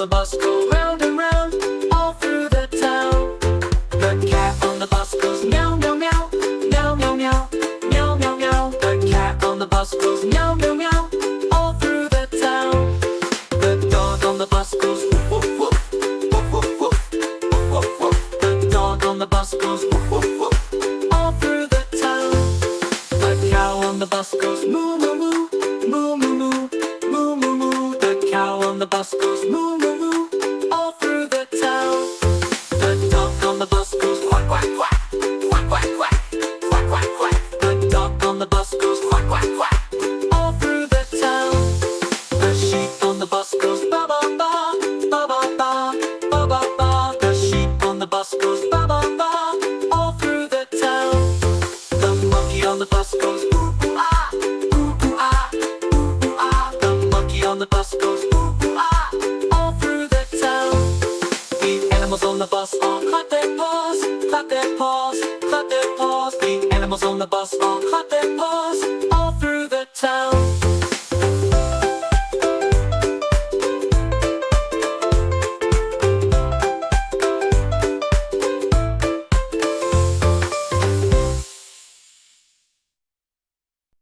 the bus go round and round, all through the town. The cat on the bus goes meow meow meow, meow meow meow, meow meow meow. The cat on the bus goes meow meow meow, all through the town. The dog on the bus goes woof woof woof, woof woof woof, woof woof woof. The dog on the bus goes woof woof woof, all through the town. The cow on the bus goes moo moo moo, moo moo moo, moo moo moo. The cow on the bus goes moo moo moo, all through the town. The dog on the bus goes quack quack quack, quack quack quack, quack quack quack. The dog on the bus goes quack quack quack, all through the town. The sheep on the bus goes ba ba ba, ba ba ba, ba ba ba. The sheep on the bus goes ba ba ba, all through the town. The monkey on the bus goes ooh ooh ah, ooh ooh ah, ooh ooh ah. The monkey on the bus goes ooh ooh ah, all through the town. The animals on the bus all clap their paws, clap their paws, clap their paws. The animals on the bus all clap their paws,